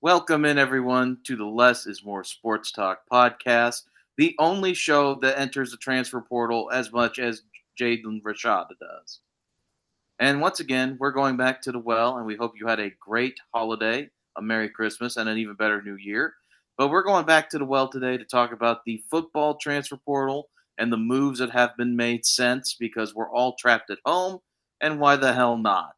Welcome in, everyone, to the Less is More Sports Talk podcast, the only show that enters the transfer portal as much as Jaden Rashada does. And once again, we're going back to the well, and we hope you had a great holiday, a Merry Christmas, and an even better New Year. But we're going back to the well today to talk about the football transfer portal and the moves that have been made since because we're all trapped at home, and why the hell not?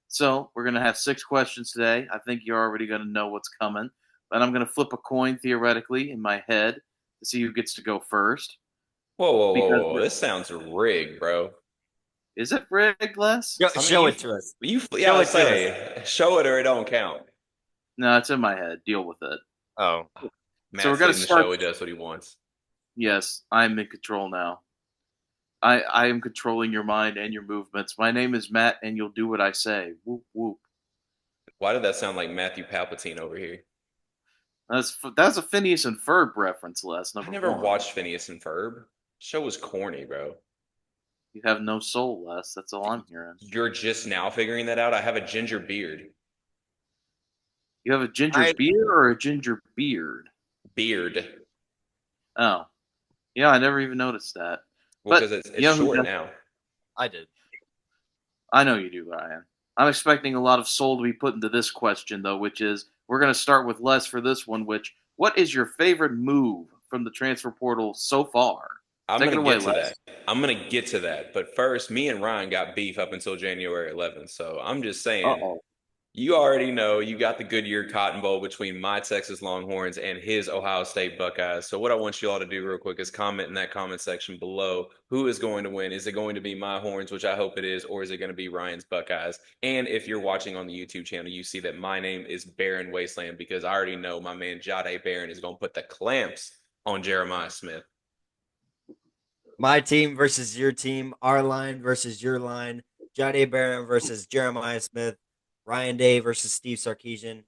So we're going to have 6 questions today. I think you're already going to know what's coming. But I'm going to flip a coin theoretically in my head to see who gets to go first. Whoa, whoa, Because whoa, whoa! This sounds rigged, bro. is it rigged, Les? I mean, Show it to us. yeah, Show I it to us. say, show it or it don't count. No, it's in my head. Deal with it. Oh, So we're Matt's going to leading the start. show. He does what he wants. Yes, I'm in control now. I am controlling your mind and your movements. My name is Matt, and you'll do what I say. Whoop whoop. Why did that sound like Matthew Palpatine over here? That's a Phineas and Ferb reference, Les. I Number never one. watched Phineas and Ferb. Show was corny, bro. You have no soul, Les. That's all I'm hearing. You're just now figuring that out. I have a ginger beard. You have a ginger I beer or a ginger beard? Beard. Oh, yeah, I never even noticed that. Well, But because it's you it's know who short does? now. I did. I know you do, Ryan. I'm expecting a lot of soul to be put into this question, though, which is we're going to start with Les for this one. What is your favorite move from the transfer portal so far? I'm Take it gonna away, get to Les. that. I'm gonna get to that. But first, me and Ryan got beef up until January 11th. So I'm just Uh saying, oh. you already know you got the Goodyear Cotton Bowl between my Texas Longhorns and his Ohio State Buckeyes. So what I want you all to do real quick is comment in that comment section below who is going to win. Is it going to be my Horns, which I hope it is, or is it going to be Ryan's Buckeyes? And if you're watching on the YouTube channel, you see that my name is Baron Wasteland because I already know my man Jade Barron is going to put the clamps on Jeremiah Smith. My team versus your team. Our line versus your line. Johnny Barron versus Jeremiah Smith. Ryan Day versus Steve Sarkeesian.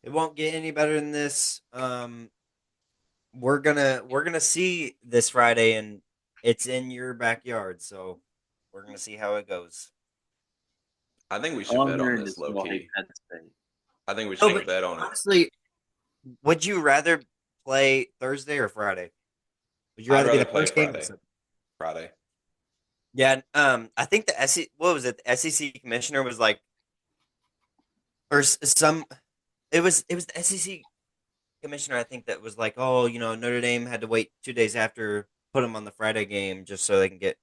It won't get any better than this. We're gonna see this Friday, and it's in your backyard, so we're gonna see how it goes. I think we All should I'm bet on hearing this is low you all hate key. Penn State. I think we No, should but bet on it. honestly, would you rather play Thursday or Friday? Would you I'd rather be rather the play first game? Or the Friday. second? Friday. Yeah, I think the SEC, what was it? The SEC commissioner was like, or some, it was the SEC commissioner, I think, that was like, oh, Notre Dame had to wait 2 days after put them on the Friday game just so they can get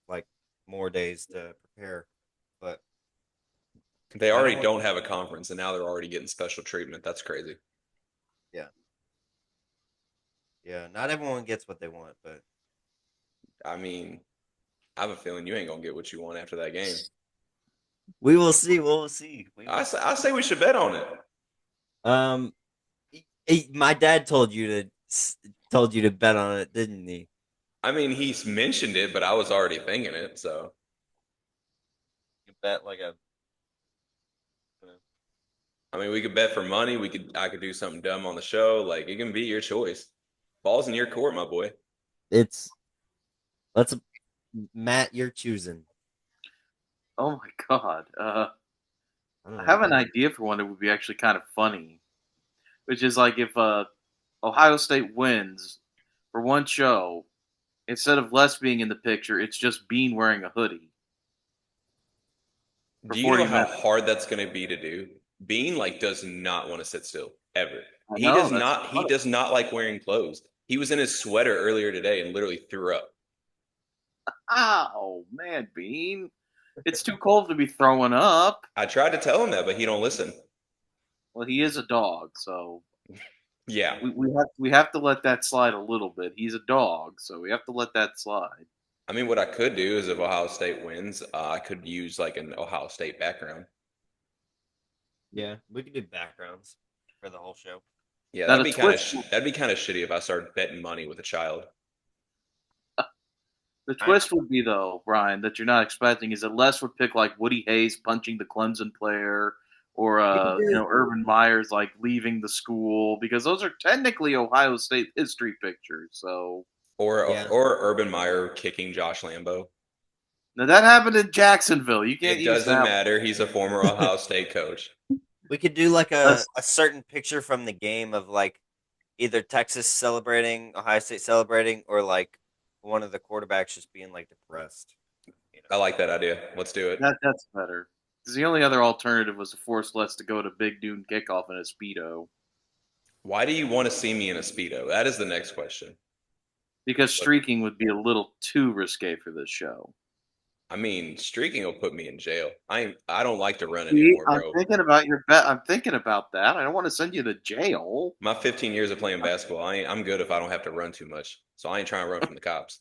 like more days to prepare. But They I already don't, don't have a conference, and now they're already getting special treatment. That's crazy. yeah, yeah, not everyone gets what they want, but I mean, I have a feeling you ain't gonna get what you want after that game. we will see. We'll see. We will see. I say we should bet on it. Um, my dad told you to bet on it, didn't he? I mean, he's mentioned it, but I was already thinking it. So You bet like a. I mean, we could bet for money. I could do something dumb on the show. Like it can be your choice. Ball's in your court, my boy. It's let's Matt, you're choosing. Oh my god. I don't I know. have an idea for one that would be actually kind of funny, which is like if Ohio State wins for one show, instead of Les being in the picture, it's just Bean wearing a hoodie for Do you know 40 how minutes. hard that's gonna be to do? Bean like does not want to sit still ever. I He know does that's not. He does not like wearing clothes. He was in his sweater earlier today and literally threw up. oh man, Bean. It's too cold to be throwing up. I tried to tell him that, but he don't listen. Well, he is a dog, so Yeah. we have to let that slide a little bit. He's a dog, so we have to let that slide. I mean, what I could do is if Ohio State wins, I could use like an Ohio State background. Yeah, we could do backgrounds for the whole show. Yeah, Now the twist, that'd be kind of shitty if I started betting money with a child. the I, twist would be though, Brian, that you're not expecting is that Les would pick like Woody Hayes punching the Clemson player, or Urban Meyer's like leaving the school because those are technically Ohio State history pictures. So yeah, Or Urban Meyer kicking Josh Lambo. now that happened in Jacksonville. You can't It use doesn't that. matter. He's a former Ohio State coach. We could do like Let's- a certain picture from the game of like either Texas celebrating, Ohio State celebrating, or like one of the quarterbacks just being like depressed. I like that idea. Let's do it. that's better. Because the only other alternative was to force Les to go to Big Dune kickoff in a Speedo. Why do you want to see me in a Speedo? That is the next question. Because streaking would be a little too risque for this show. I mean, streaking will put me in jail. I don't like to run See, anymore, I'm bro. thinking about your bet. I'm thinking about that. I don't want to send you to jail. My 15 years of playing basketball, I'm good if I don't have to run too much. So I ain't trying to run from the cops.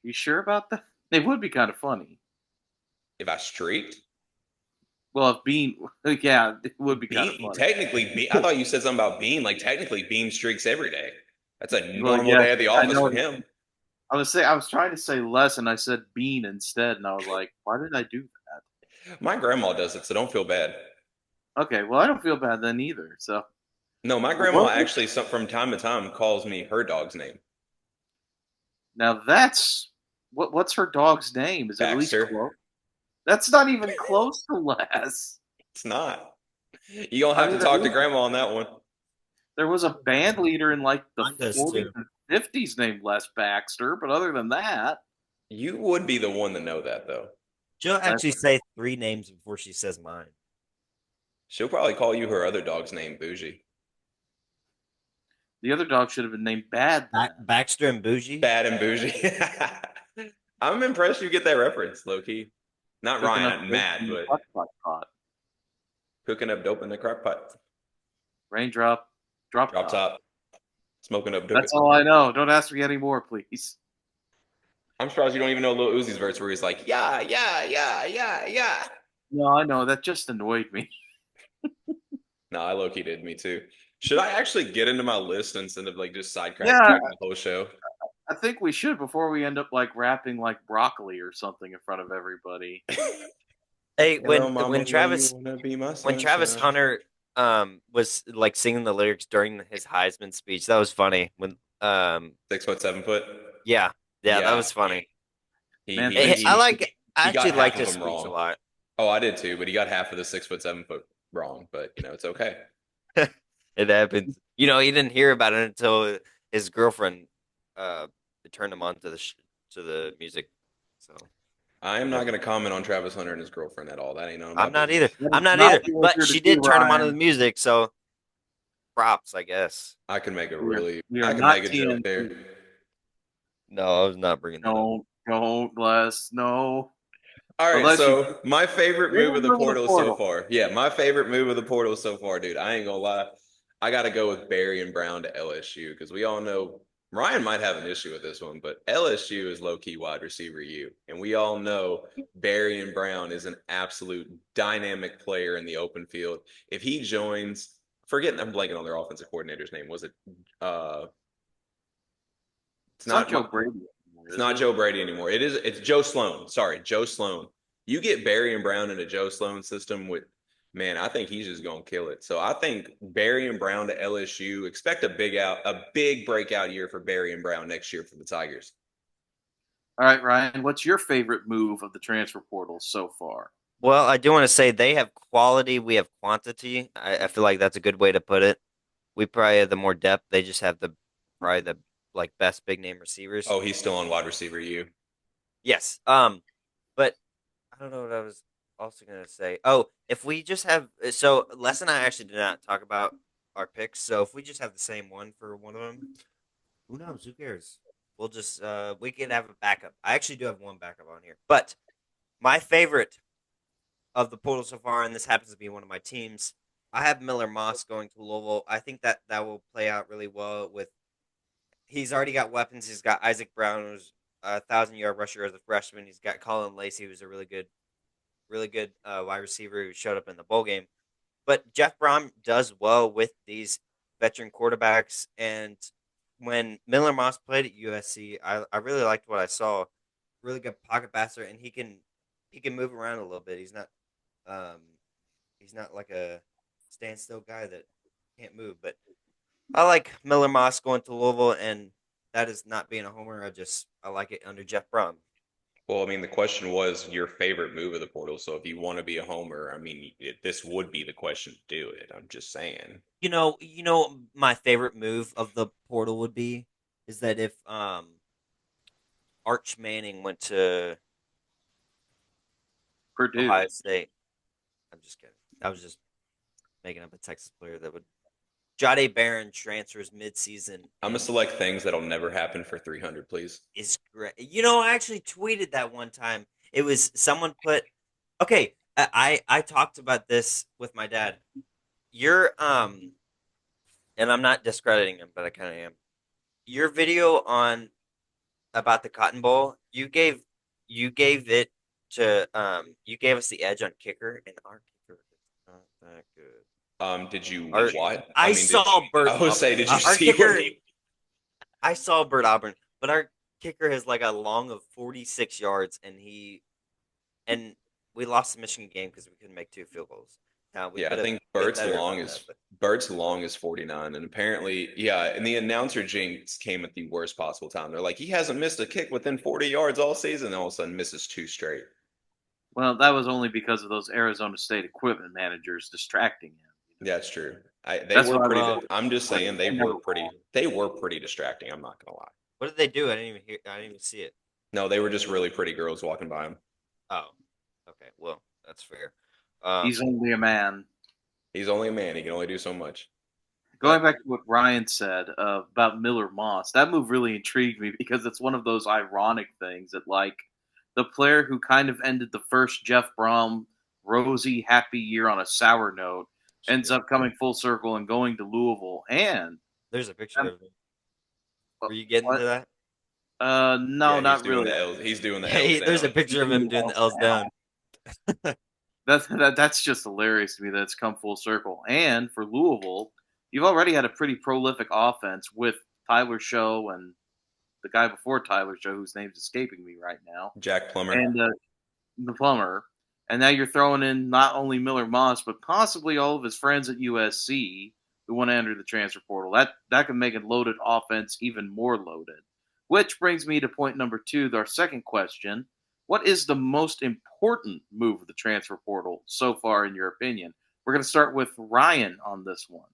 You sure about that? It would be kind of funny. If I streaked, Well, if Bean, yeah, it would be kind of Bean, funny. technically, Bean, I thought you said something about Bean. Like technically, Bean streaks every day. That's a Well, normal yeah, day at the I office know. for him. I was trying to say less, and I said Bean instead, and I was like, why did I do that? My grandma does it, so don't feel bad. Okay, well, I don't feel bad then either. So No, my grandma Well, actually, from time to time, calls me her dog's name, now that's what's her dog's name? Is it at least Baxter. close? That's not even close to Les. It's not. You gonna I have mean, to talk to grandma on that one. there was a band leader in like the Mine does, 40s too. and 50s named Les Baxter, but other than that, You would be the one to know that, though. She'll actually say 3 names before she says mine. She'll probably call you her other dog's name, Bougie. the other dog should have been named Bad. then. Baxter and Bougie. Bad and Bougie. I'm impressed you get that reference, low key. Not Cooking Ryan, up I'm dope mad, in the but crock pot. cooking up dope in the crock pot. Raindrop, drop Drop top. Smoking up dope. That's all I know. Don't ask me any more, please. I'm surprised you don't even know Lil Uzi's verse where he's like, yeah, yeah, yeah, yeah, yeah. No, I know. That just annoyed me. No, I low key did me too. Should I actually get into my list instead of like just sidetracking Yeah. the whole show? I think we should before we end up like rapping like broccoli or something in front of everybody. Hey, Hello, mama, when will Travis you wanna be my when Travis sunshine? Hunter was like singing the lyrics during his Heisman speech, that was funny. When 6 foot, 7 foot. yeah, that Yeah. was funny. Man, I he got actually liked half of his them speech wrong. a lot. Oh, I did too, but he got half of the 6 foot, 7 foot wrong. But you know, it's okay. It happens. You know, he didn't hear about it until his girlfriend turned him on to the music. So I am not going to comment on Travis Hunter and his girlfriend at all. That ain't none of my I'm not business. either. I'm not Not either. what But you're she to do, did turn him on to Ryan. the music, so props, I guess. I can make a We are- really, we are I can not make a joke TNT. there. No, I was not bringing that up. Don't, Les. No. All right, Unless so my favorite move of the Move of the portal so portal. far. Yeah, my favorite move of the portal so far, dude. I ain't gonna lie. I got to go with Barry and Brown to LSU because we all know Ryan might have an issue with this one, but LSU is low key wide receiver U. And we all know Barry and Brown is an absolute dynamic player in the open field. If he joins, I'm blanking on their offensive coordinator's name. Was it It's not Joe Brady. It's not Joe Brady anymore. It's Joe Sloan. Sorry, Joe Sloan. You get Barry and Brown in a Joe Sloan system with, man, I think he's just gonna kill it. So I think Barry and Brown to LSU. Expect a big breakout year for Barry and Brown next year for the Tigers. All right, Ryan, what's your favorite move of the transfer portal so far? Well, I do want to say they have quality, we have quantity. I feel like that's a good way to put it. We probably have the more depth. They just have probably the like best big name receivers. Oh, he's still on wide receiver U. Yes. But I don't know what I was also gonna say. Oh, if we just have Les and I actually did not talk about our picks. So if we just have the same one for one of them, who knows? Who cares? We'll just we can have a backup. I actually do have one backup on here, but my favorite of the portal so far, and this happens to be one of my teams, I have Miller Moss going to Louisville. I think that will play out really well with. He's already got weapons. He's got Isaac Brown, who's a 1,000-yard rusher as a freshman. He's got Colin Lacey, who's a really good wide receiver who showed up in the bowl game. But Jeff Brom does well with these veteran quarterbacks. And when Miller Moss played at USC, I really liked what I saw. Really good pocket passer, and he can move around a little bit. He's not like a standstill guy that can't move. But I like Miller Moss going to Louisville, and that is not being a homer. I like it under Jeff Brom. Well, I mean, the question was your favorite move of the portal. So if you want to be a homer, I mean, this would be the question to do it. I'm just saying. My favorite move of the portal would be is that if Arch Manning went to Purdue. Ohio State. I'm just kidding. I was just making up a Texas player that would. Jade Barron transfers midseason. I'm gonna select things that'll never happen for 300, please. Is great. I actually tweeted that one time. It was someone put. Okay, I talked about this with my dad. You're and I'm not discrediting him, but I kind of am. Your video on about the Cotton Bowl, you gave it to you gave us the edge on kicker, and our kicker is not that good. Did you Our, what? I mean, saw Bert. I would say, did you our see kicker? what he? I saw Bert Auburn, but our kicker has like a long of 46 yards, and we lost the Michigan game because we couldn't make 2 field goals. Now we Yeah, I could have think been Bert's better long about is that, Bert's long is 49, and apparently, yeah, and the announcer jinx came at the worst possible time. They're like, he hasn't missed a kick within 40 yards all season, and all of a sudden misses 2 straight. Well, that was only because of those Arizona State equipment managers distracting him. Yeah, that's true. They That's were why I pretty. love- I'm just saying they never were pretty. They were pretty distracting. I'm not gonna lie. What did they do? I didn't even hear. I didn't even see it. No, they were just really pretty girls walking by him. Oh, okay. Well, that's fair. He's only a man. He's only a man. He can only do so much. Going back to what Ryan said about Miller Moss, that move really intrigued me because it's one of those ironic things that, like, the player who kind of ended the first Jeff Brom rosy, happy year on a sour note ends up coming full circle and going to Louisville. And There's a picture of him. Were you getting what? to that? No, Yeah, not really. He's doing the Hey, L's there's a down. picture of him doing the L's down. That's just hilarious to me that it's come full circle. And for Louisville, you've already had a pretty prolific offense with Tyler Show and the guy before Tyler Show, whose name's escaping me right now, Jack Plummer. and the plumber. And now you're throwing in not only Miller Moss, but possibly all of his friends at USC who want to enter the transfer portal. That can make a loaded offense even more loaded. Which brings me to point number 2, our second question. What is the most important move of the transfer portal so far, in your opinion? We're going to start with Ryan on this one.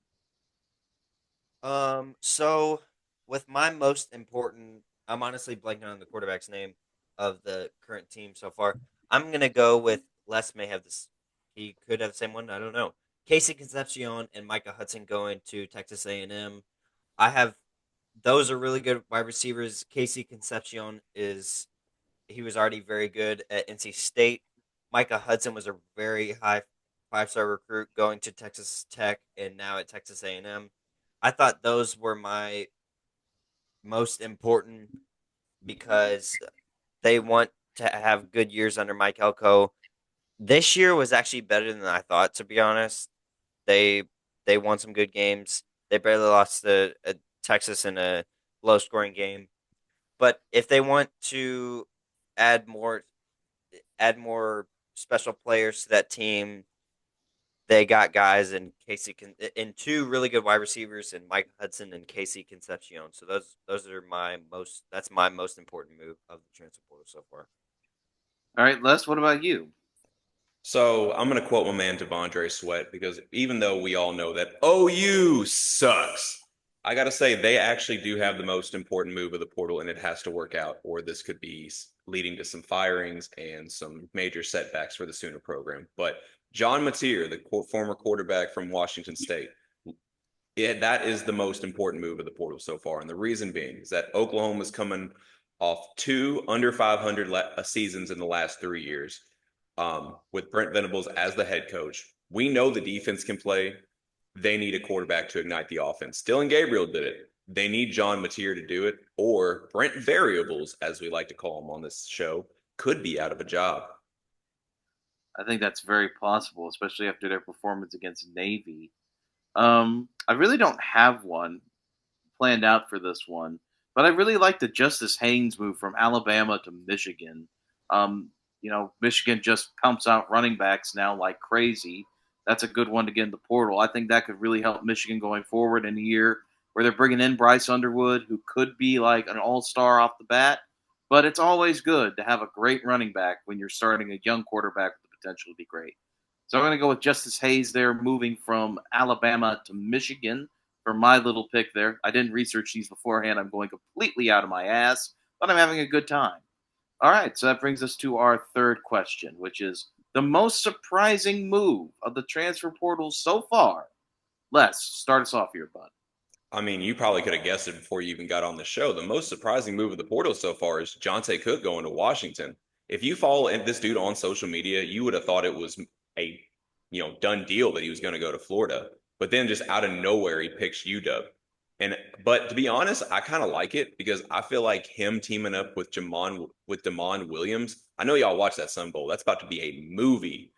So with my most important, I'm honestly blanking on the quarterback's name of the current team so far. I'm gonna go with Les may have this. He could have the same one. I don't know. Casey Concepcion and Micah Hudson going to Texas A&M. I have those are really good wide receivers. Casey Concepcion he was already very good at NC State. Micah Hudson was a very high 5-star recruit going to Texas Tech and now at Texas A&M. I thought those were my most important because they want to have good years under Mike Elko. This year was actually better than I thought, to be honest. They won some good games. They barely lost to Texas in a low-scoring game. But if they want to add more special players to that team, they got guys in in 2 really good wide receivers in Mike Hudson and Casey Concepcion. So those are that's my most important move of the transfer portal so far. All right, Les, what about you? So I'm going to quote my man Devondre Sweat because even though we all know that OU sucks, I got to say they actually do have the most important move of the portal, and it has to work out, or this could be leading to some firings and some major setbacks for the Sooner program. But John Mateer, the former quarterback from Washington State, that is the most important move of the portal so far. And the reason being is that Oklahoma's coming off 2 under 500 seasons in the last 3 years. With Brent Venables as the head coach, we know the defense can play. They need a quarterback to ignite the offense. Dylan Gabriel did it. They need John Mateer to do it, or Brent Variables, as we like to call him on this show, could be out of a job. I think that's very possible, especially after their performance against Navy. I really don't have one planned out for this one, but I really like the Justice Haynes move from Alabama to Michigan. Michigan just pumps out running backs now like crazy. That's a good one to get in the portal. I think that could really help Michigan going forward in a year where they're bringing in Bryce Underwood, who could be like an all-star off the bat, But it's always good to have a great running back when you're starting a young quarterback with the potential to be great. So I'm going to go with Justice Hayes there, moving from Alabama to Michigan for my little pick there. I didn't research these beforehand. I'm going completely out of my ass, but I'm having a good time. All right, so that brings us to our third question, which is the most surprising move of the transfer portal so far. Les, start us off here, bud. I mean, you probably could have guessed it before you even got on the show. The most surprising move of the portal so far is Jonte Cook going to Washington. If you follow this dude on social media, you would have thought it was a done deal that he was going to go to Florida. But then just out of nowhere, he picks UW. And but to be honest, I kind of like it because I feel like him teaming up with Damon Williams. I know y'all watch that Sun Bowl. That's about to be a movie.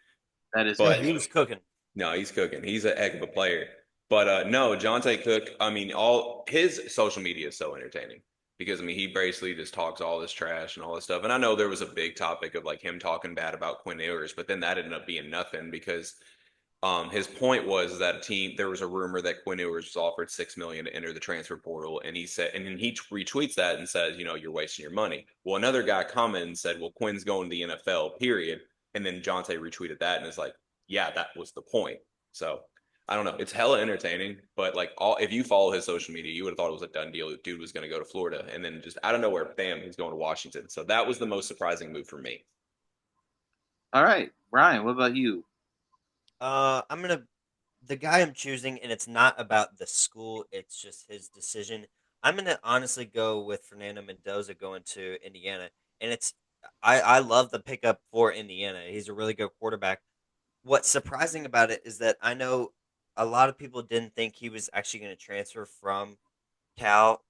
That is Yeah, But he was cooking. no, he's cooking. He's a heck of a player. But no, Jonte Cook, I mean, all his social media is so entertaining because I mean he basically just talks all this trash and all this stuff. And I know there was a big topic of like him talking bad about Quinn Ewers, but then that ended up being nothing because his point was that there was a rumor that Quinn Ewers was offered $6 million to enter the transfer portal, and he said, and then he retweets that and says, you're wasting your money. Well, another guy commented and said, well, Quinn's going to the NFL, period. And then Jonte retweeted that and is like, yeah, that was the point. So I don't know. It's hella entertaining, but like if you follow his social media, you would have thought it was a done deal. The dude was going to go to Florida, and then just out of nowhere, bam, he's going to Washington. So that was the most surprising move for me. All right, Ryan, what about you? I'm gonna the guy I'm choosing, and it's not about the school; it's just his decision. I'm gonna honestly go with Fernando Mendoza going to Indiana, and I love the pickup for Indiana. He's a really good quarterback. What's surprising about it is that I know a lot of people didn't think he was actually going to transfer from Cal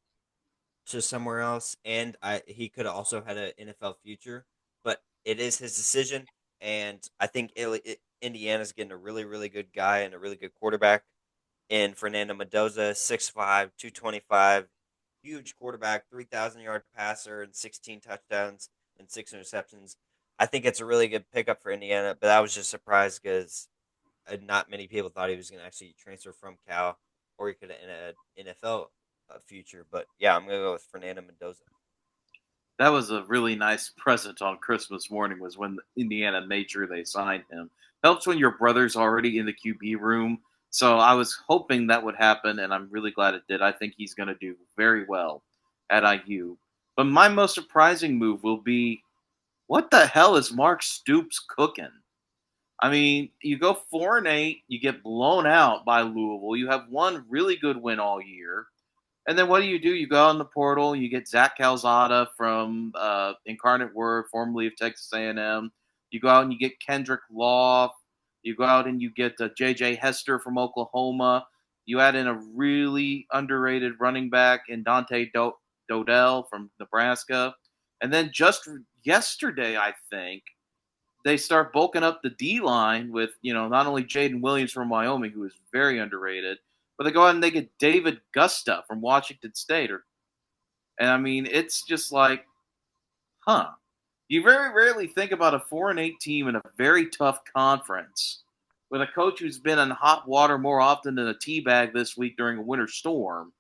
to somewhere else, and he could have also had an NFL future, but it is his decision, and I think Indiana's getting a really, really good guy and a really good quarterback in Fernando Mendoza, 6'5", 225, huge quarterback, 3,000-yard passer and 16 touchdowns and 6 interceptions. I think it's a really good pickup for Indiana, but I was just surprised because not many people thought he was going to actually transfer from Cal or he could have in an NFL future. But yeah, I'm going to go with Fernando Mendoza. That was a really nice present on Christmas morning. Was when Indiana made sure they signed him. Helps when your brother's already in the QB room. So I was hoping that would happen, and I'm really glad it did. I think he's going to do very well at IU. But my most surprising move will be, what the hell is Mark Stoops cooking? I mean, you go 4-8, you get blown out by Louisville. You have one really good win all year. And then what do? You go on the portal. You get Zach Calzada from Incarnate Word, formerly of Texas A&M. You go out and you get Kendrick Law. You go out and you get J.J. Hester from Oklahoma. You add in a really underrated running back in Dante Dodell from Nebraska. And then just yesterday, I think, they start bulking up the D line with, not only Jaden Williams from Wyoming, who is very underrated, but they go out and they get David Gusta from Washington State. And I mean, it's just like, huh. You very rarely think about a 4-8 team in a very tough conference with a coach who's been in hot water more often than a tea bag this week during a winter storm,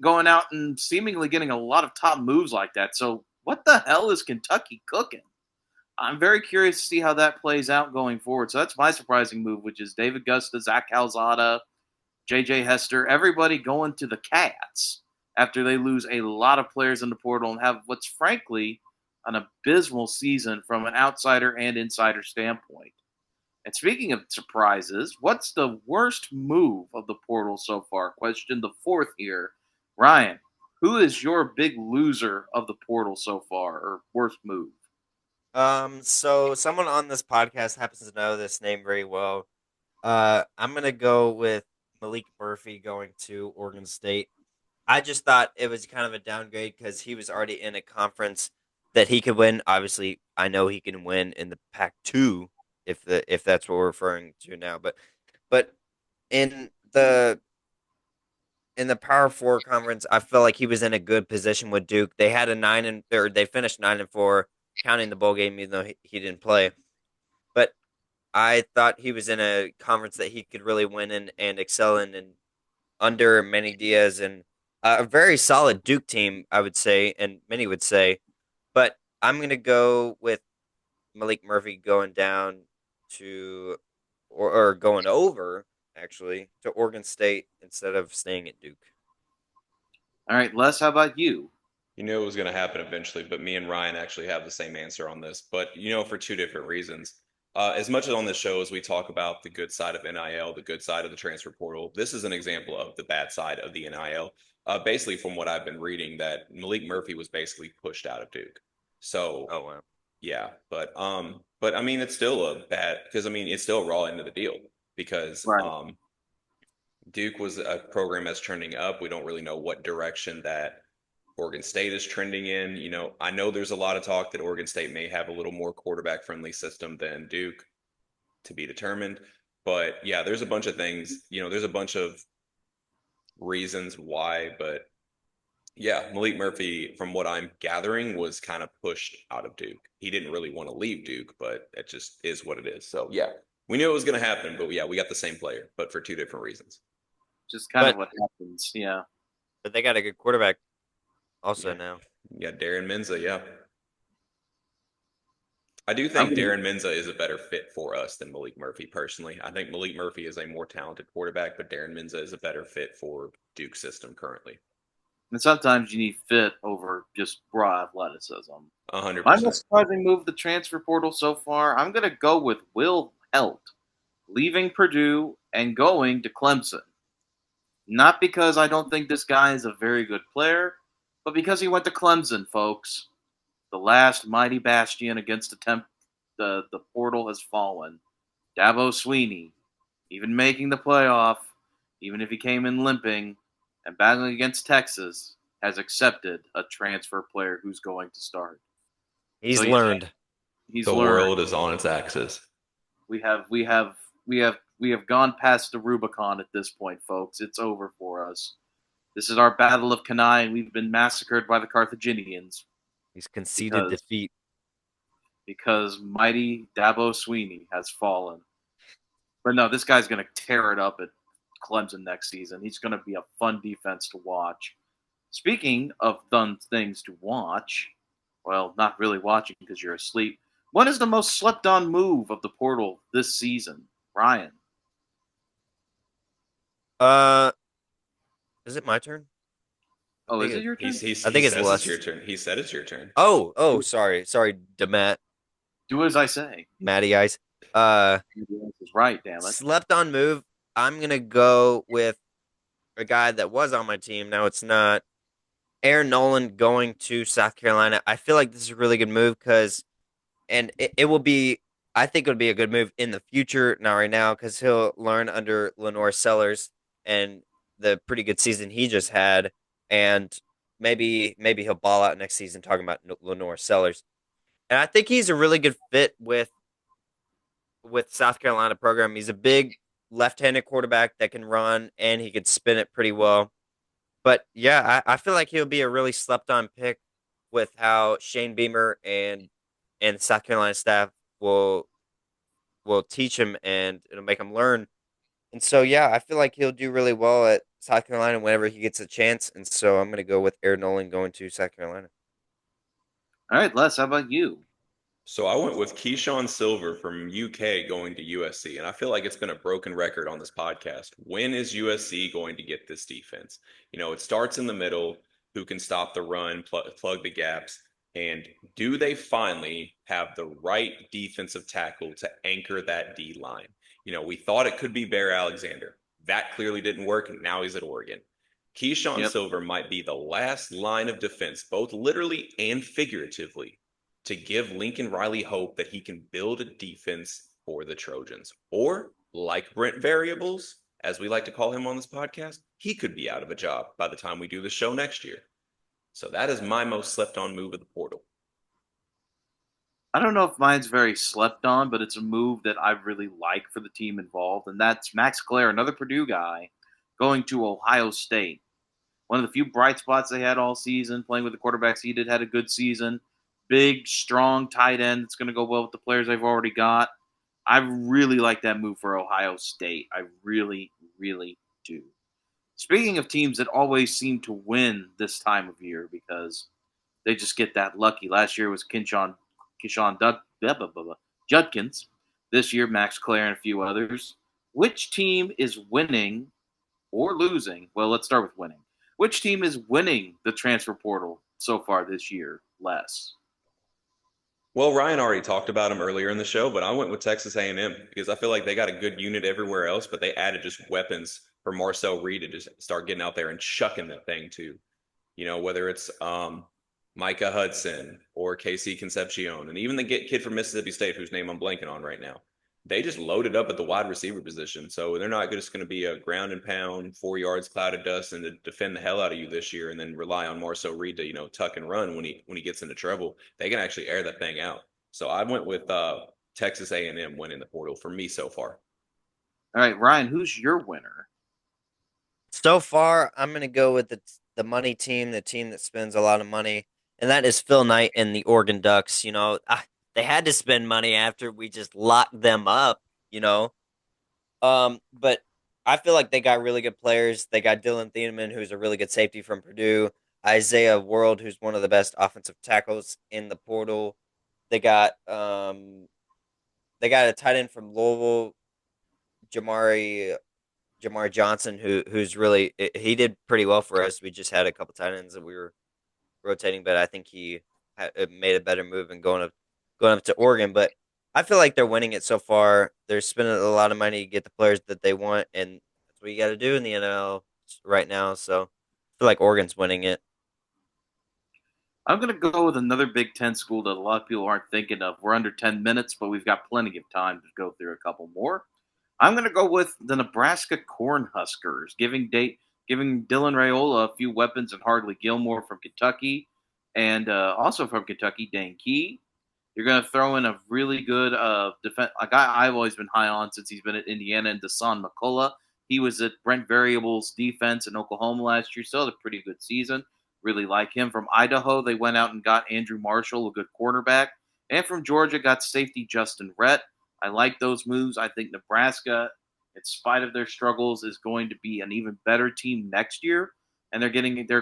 going out and seemingly getting a lot of top moves like that. So what the hell is Kentucky cooking? I'm very curious to see how that plays out going forward. So that's my surprising move, which is David Gusta, Zach Calzada, J.J. Hester, everybody going to the Cats after they lose a lot of players in the portal and have what's frankly an abysmal season from an outsider and insider standpoint. And speaking of surprises, what's the worst move of the portal so far? Question the fourth here. Ryan, who is your big loser of the portal so far, or worst move? So someone on this podcast happens to know this name very well. I'm gonna go with Malik Murphy going to Oregon State. I just thought it was kind of a downgrade because he was already in a conference that he could win. Obviously, I know he can win in the Pac-2 if that's what we're referring to now. But in the Power Four conference, I felt like he was in a good position with Duke. They had they finished 9-4, counting the bowl game, even though he didn't play. But I thought he was in a conference that he could really win in and excel in, and under Manny Diaz and a very solid Duke team, I would say, and many would say. I'm going to go with Malik Murphy going down to, or going over, actually, to Oregon State instead of staying at Duke. All right, Les, how about you? You knew it was going to happen eventually, but me and Ryan actually have the same answer on this, but for two different reasons. As much as on this show as we talk about the good side of NIL, the good side of the transfer portal, this is an example of the bad side of the NIL. Basically, from what I've been reading, that Malik Murphy was basically pushed out of Duke. So, Oh, wow. yeah, but I mean, it's still a bad because I mean, it's still a raw end of the deal because Right. Duke was a program that's trending up. We don't really know what direction that Oregon State is trending in. I know there's a lot of talk that Oregon State may have a little more quarterback friendly system than Duke, to be determined. But yeah, there's a bunch of things, there's a bunch of reasons why. But yeah, Malik Murphy, from what I'm gathering, was kind of pushed out of Duke. He didn't really want to leave Duke, but it just is what it is. So yeah, we knew it was going to happen, but yeah, we got the same player, but for two different reasons. Just kind of But what happens. Yeah. but they got a good quarterback also Yeah. now. Yeah, Darren Menza, yeah. I do I'm think gonna, Darren Menza is a better fit for us than Malik Murphy personally. I think Malik Murphy is a more talented quarterback, but Darren Menza is a better fit for Duke's system currently. and sometimes you need fit over just raw athleticism. My 100%. most surprising move the transfer portal so far, I'm going to go with Will Helt, leaving Purdue and going to Clemson. Not because I don't think this guy is a very good player, but because he went to Clemson, folks. The last mighty bastion against the portal has fallen. Dabo Sweeney, even making the playoff, even if he came in limping and battling against Texas, has accepted a transfer player who's going to start. He's So learned. he's The learned. world is on its axis. We have gone past the Rubicon at this point, folks. It's over for us. This is our battle of Cannae, and we've been massacred by the Carthaginians He's conceded because defeat. because mighty Dabo Sweeney has fallen. But no, this guy's going to tear it up at Clemson next season. He's going to be a fun defense to watch. Speaking of fun things to watch, well, not really watching because you're asleep. What is the most slept on move of the portal this season, Ryan? Uh, is it my turn? Oh, is think it your turn? He I think it's says less. it's your turn. He said it's your turn. Sorry, Demet, Do as I say. Matty Ice. Is right, damn it. Slept on move. I'm gonna go with a guy that was on my team. Now it's not. Aaron Nolan going to South Carolina. I feel like this is a really good move and it will be. I think it would be a good move in the future. Not right now because he'll learn under Lenore Sellers and the pretty good season he just had, and maybe he'll ball out next season. Talking about Lenore Sellers, and I think he's a really good fit with South Carolina program. He's a big left-handed quarterback that can run and he could spin it pretty well. But yeah, I feel like he'll be a really slept-on pick with how Shane Beamer and the South Carolina staff will teach him and it'll make him learn. And so yeah, I feel like he'll do really well at South Carolina whenever he gets a chance. And so I'm gonna go with Aaron Nolan going to South Carolina. All right, Les, how about you? So I went with Keyshawn Silver from UK going to USC, and I feel like it's been a broken record on this podcast. When is USC going to get this defense? It starts in the middle. Who can stop the run, plug the gaps, and do they finally have the right defensive tackle to anchor that D line? We thought it could be Bear Alexander. That clearly didn't work, and now he's at Oregon. Keyshawn Yep. Silver might be the last line of defense, both literally and figuratively, to give Lincoln Riley hope that he can build a defense for the Trojans. Or, like Brent Variables, as we like to call him on this podcast, he could be out of a job by the time we do the show next year. So that is my most slept on move of the portal. I don't know if mine's very slept on, but it's a move that I really like for the team involved, and that's Max Clare, another Purdue guy, going to Ohio State. One of the few bright spots they had all season, playing with the quarterbacks he did, had a good season. Big, strong tight end that's going to go well with the players they've already got. I really like that move for Ohio State. I really, really do. Speaking of teams that always seem to win this time of year, because they just get that lucky. Last year was Judkins. This year, Max Clare and a few others. Which team is winning or losing? Well, let's start with winning. Which team is winning the transfer portal so far this year? Les. Well, Ryan already talked about him earlier in the show, but I went with Texas A&M because I feel like they got a good unit everywhere else, but they added just weapons for Marcel Reed to just start getting out there and chucking that thing too. Whether it's Micah Hudson or KC Concepcion, and even the kid from Mississippi State, whose name I'm blanking on right now. They just loaded up at the wide receiver position. So they're not just going to be a ground and pound, 4 yards, cloud of dust, and to defend the hell out of you this year, and then rely on Marcel Reed to tuck and run when he gets into trouble. They can actually air that thing out. So I went with Texas A&M winning the portal for me so far. All right, Ryan, who's your winner? So far, I'm going to go with the money team, the team that spends a lot of money, and that is Phil Knight and the Oregon Ducks. They had to spend money after we just locked them up. But I feel like they got really good players. They got Dylan Thieneman, who's a really good safety from Purdue. Isaiah World, who's one of the best offensive tackles in the portal. They got a tight end from Louisville, Jamari Johnson, who's really he did pretty well for us. We just had a couple tight ends that we were rotating, but I think he made a better move in going up to Oregon. But I feel like they're winning it so far. They're spending a lot of money to get the players that they want, and that's what you got to do in the NFL right now. So I feel like Oregon's winning it. I'm going to go with another Big Ten school that a lot of people aren't thinking of. We're under 10 minutes, but we've got plenty of time to go through a couple more. I'm going to go with the Nebraska Cornhuskers, giving Dylan Raiola a few weapons and Hardly Gilmore from Kentucky, and also from Kentucky, Dane Key. You're going to throw in a really good defense, a guy I've always been high on since he's been at Indiana, and Dasan McCullough. He was at Brent Variable's defense in Oklahoma last year, still had a pretty good season. Really like him. From Idaho, they went out and got Andrew Marshall, a good quarterback. And from Georgia, got safety Justin Rhett. I like those moves. I think Nebraska, in spite of their struggles, is going to be an even better team next year. And they're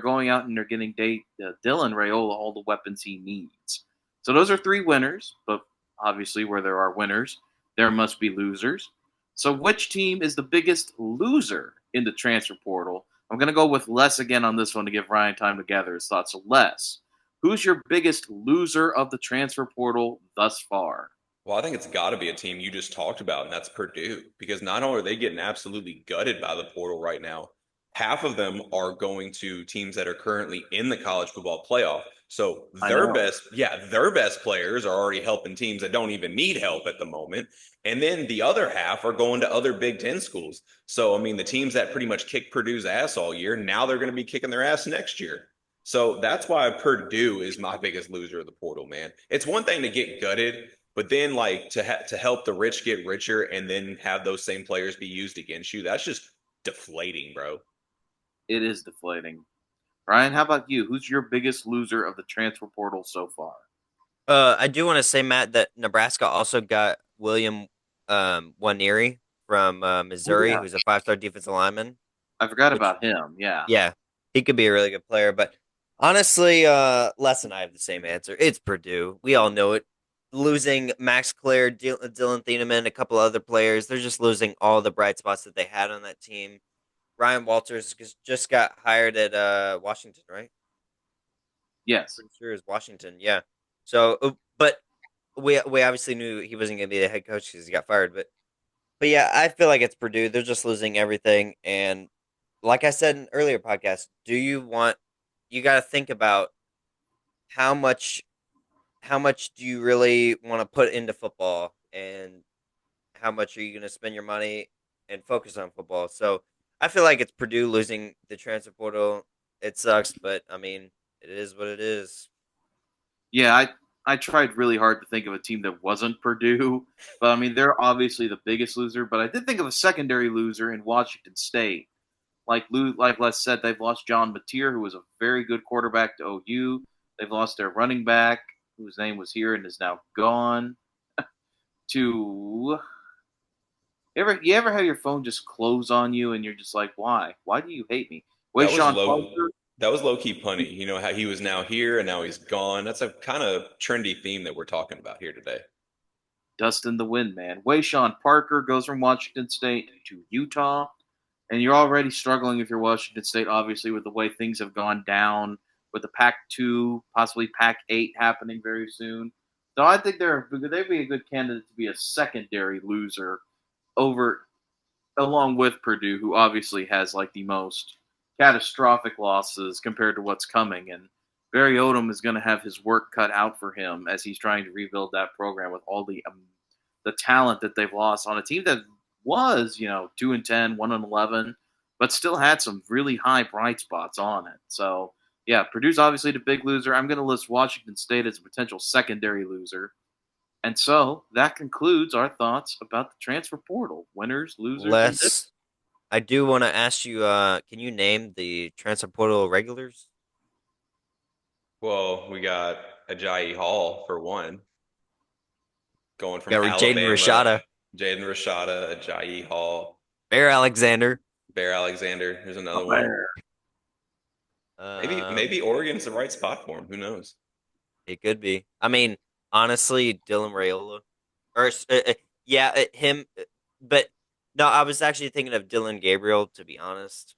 going out and they're getting Dylan Raiola all the weapons he needs. So those are three winners, but obviously where there are winners, there must be losers. So which team is the biggest loser in the transfer portal? I'm going to go with Les again on this one to give Ryan time to gather his thoughts. So Les, who's your biggest loser of the transfer portal thus far? Well, I think it's got to be a team you just talked about, and that's Purdue, because not only are they getting absolutely gutted by the portal right now, half of them are going to teams that are currently in the college football playoff. So their best players are already helping teams that don't even need help at the moment. And then the other half are going to other Big Ten schools. So, I mean, the teams that pretty much kicked Purdue's ass all year, now they're going to be kicking their ass next year. So that's why Purdue is my biggest loser of the portal, man. It's one thing to get gutted, but then like to help the rich get richer and then have those same players be used against you, that's just deflating, bro. It is deflating. Ryan, how about you? Who's your biggest loser of the transfer portal so far? I do want to say, Matt, that Nebraska also got William Waneri from Missouri, who's a 5-star defensive lineman. I forgot about him. Yeah, he could be a really good player. But honestly, Les and I have the same answer. It's Purdue. We all know it. Losing Max Clare, Dylan Thieneman, a couple other players, they're just losing all the bright spots that they had on that team. Ryan Walters just got hired at Washington, right? Yes. Pretty sure it's Washington. Yeah. So, but we obviously knew he wasn't going to be the head coach because he got fired. But yeah, I feel like it's Purdue. They're just losing everything. And like I said in earlier podcasts, you got to think about how much do you really want to put into football, and how much are you going to spend your money and focus on football. So I feel like it's Purdue losing the transfer portal. It sucks, but I mean, it is what it is. Yeah, I tried really hard to think of a team that wasn't Purdue, but I mean they're obviously the biggest loser. But I did think of a secondary loser in Washington State. Like Les said, they've lost John Mateer, who was a very good quarterback to OU. They've lost their running back, whose name was here and is now gone. To you ever have your phone just close on you and you're just like, why? Why do you hate me? That was Sean low. Parker. That was low key punny. You know how he was now here and now he's gone. That's a kind of trendy theme that we're talking about here today. Dustin the Windman. Wayshawn Parker goes from Washington State to Utah. And you're already struggling if you're Washington State, obviously, with the way things have gone down with the Pac-2, possibly Pac-8 happening very soon. So I think they'd be a good candidate to be a secondary loser over along with Purdue, who obviously has like the most catastrophic losses compared to what's coming. And Barry Odom is going to have his work cut out for him as he's trying to rebuild that program with all the talent that they've lost on a team that was 2-10, 1-11, but still had some really high bright spots on it. So yeah, Purdue's obviously the big loser. I'm going to list Washington State as a potential secondary loser. And so that concludes our thoughts about the transfer portal. Winners, losers, I do want to ask you, can you name the transfer portal regulars? Well, we got Ajayi Hall for one, going from Got Jaden Alabama. Rashada, Jaden Rashada, Ajayi Hall, Bear Alexander. Bear Alexander. There's another and one. Bear. Maybe Oregon's the right spot for him. Who knows? It could be. I mean, honestly, Dylan Raiola, or him. But no, I was actually thinking of Dylan Gabriel. To be honest,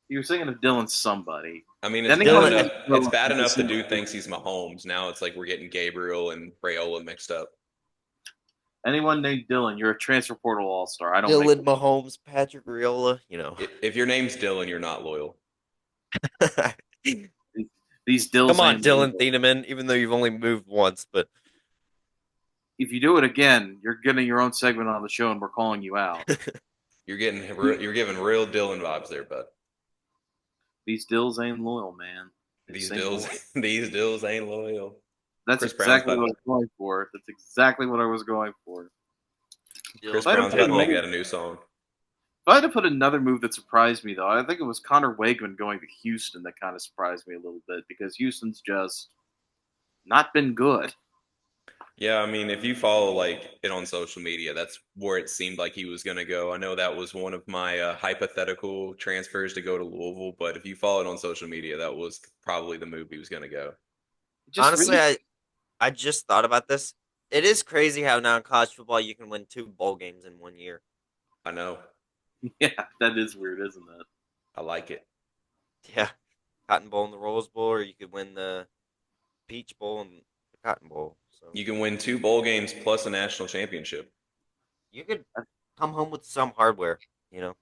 You were thinking of Dylan somebody. I mean, Then it's bad enough the dude thinks he's Mahomes. Now it's like we're getting Gabriel and Raiola mixed up. Anyone named Dylan, you're a transfer portal all-star. I don't Dylan Mahomes, Patrick Raiola. If your name's Dylan, you're not loyal. these Dills. Come on, Dylan Thieneman. Even though you've only moved once, but if you do it again, you're getting your own segment on the show, and we're calling you out. You're giving real Dylan vibes there, bud. These Dills ain't loyal, man. These Dills ain't loyal. That's exactly what I was going for. That's exactly what I was going for. Chris Brown's about to make that a new song. If I had to put another move that surprised me, though, I think it was Connor Wakeman going to Houston that kind of surprised me a little bit because Houston's just not been good. Yeah, I mean, if you follow it on social media, that's where it seemed like he was going to go. I know that was one of my hypothetical transfers to go to Louisville, but if you follow it on social media, that was probably the move he was going to go. Honestly, I just thought about this. It is crazy how now in college football you can win 2 bowl games in 1 year. I know. Yeah, that is weird, isn't it? I like it. Yeah, Cotton Bowl and the Rose Bowl, or you could win the Peach Bowl and the Cotton Bowl. So you can win 2 bowl games plus a national championship. You could come home with some hardware, You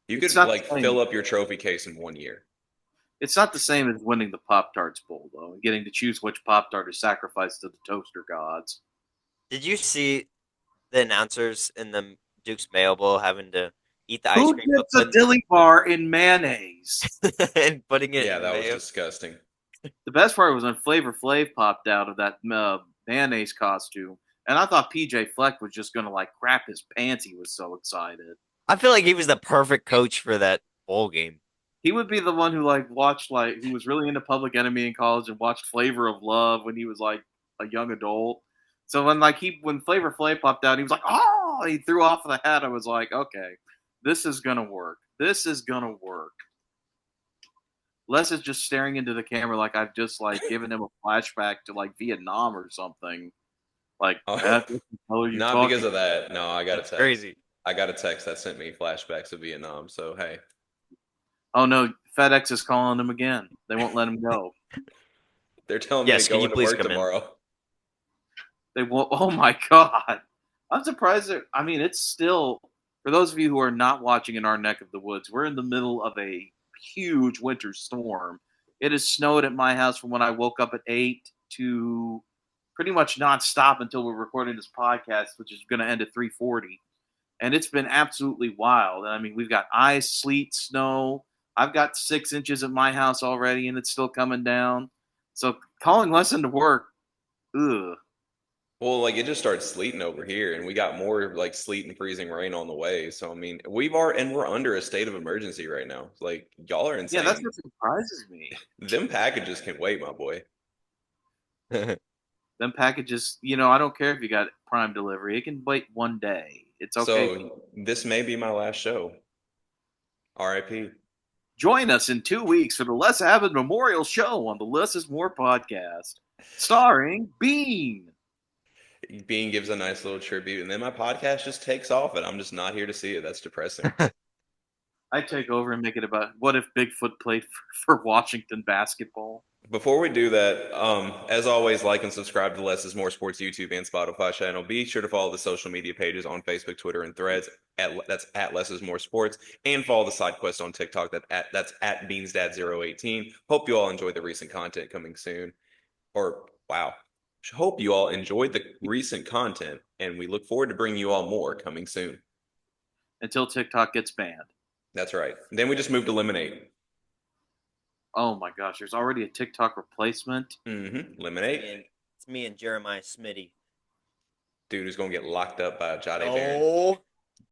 could fill up your trophy case in 1 year. It's not the same as winning the Pop-Tarts Bowl, though, and getting to choose which Pop-Tart is sacrificed to the toaster gods. Did you see the announcers in the Duke's Mayo Bowl having to eat the ice Who cream? Who gets a dilly bar in mayonnaise? And putting it Yeah, in that mayo? was disgusting. The best part was when Flavor Flav popped out of that mayonnaise costume, and I thought PJ Fleck was just going to, crap his pants. He was so excited. I feel like he was the perfect coach for that bowl game. He would be the one who watched who was really into Public Enemy in college and watched Flavor of Love when he was a young adult. So when Flavor Flav popped out, he was like, "Oh!" He threw off the hat. I was like, "Okay, this is gonna work. This is gonna work." Les is just staring into the camera like I've just given him a flashback to Vietnam or something. Not because of that. No, I got a text. Crazy. I got a text that sent me flashbacks of Vietnam. So hey. Oh no, FedEx is calling him again. They won't let him go. They're telling me to go into work tomorrow. They won't. Oh my god! I'm surprised. It's still for those of you who are not watching in our neck of the woods. We're in the middle of a huge winter storm. It has snowed at my house from when I woke up at 8 to pretty much nonstop until we're recording this podcast, which is going to end at 3:40. And it's been absolutely wild. We've got ice, sleet, snow. I've got 6 inches at my house already, and it's still coming down. So calling Les into work, ugh. Well, it just started sleeting over here, and we got more sleet and freezing rain on the way. So we're under a state of emergency right now. Y'all are insane. Yeah, that's what surprises me. Them packages can wait, my boy. Them packages, I don't care if you got Prime delivery. It can wait 1 day. It's okay. So this may be my last show. R.I.P. Join us in 2 weeks for the Les Abbott Memorial Show on the Less is More podcast, starring Bean. Bean gives a nice little tribute, and then my podcast just takes off, and I'm just not here to see it. That's depressing. I take over and make it about what if Bigfoot played for Washington basketball. Before we do that, as always, like and subscribe to the Less is More Sports YouTube and Spotify channel. Be sure to follow the social media pages on Facebook, Twitter, and Threads. That's at Less is More Sports, and follow the side quest on TikTok. That's at BeansDad018. Hope you all enjoyed the recent content coming soon. Hope you all enjoyed the recent content, and we look forward to bringing you all more coming soon. Until TikTok gets banned. That's right. Then we just moved to Lemonade. Oh my gosh, there's already a TikTok replacement. Lemonade. And it's me and Jeremiah Smitty. Dude who's going to get locked up by Jade Barron. Oh,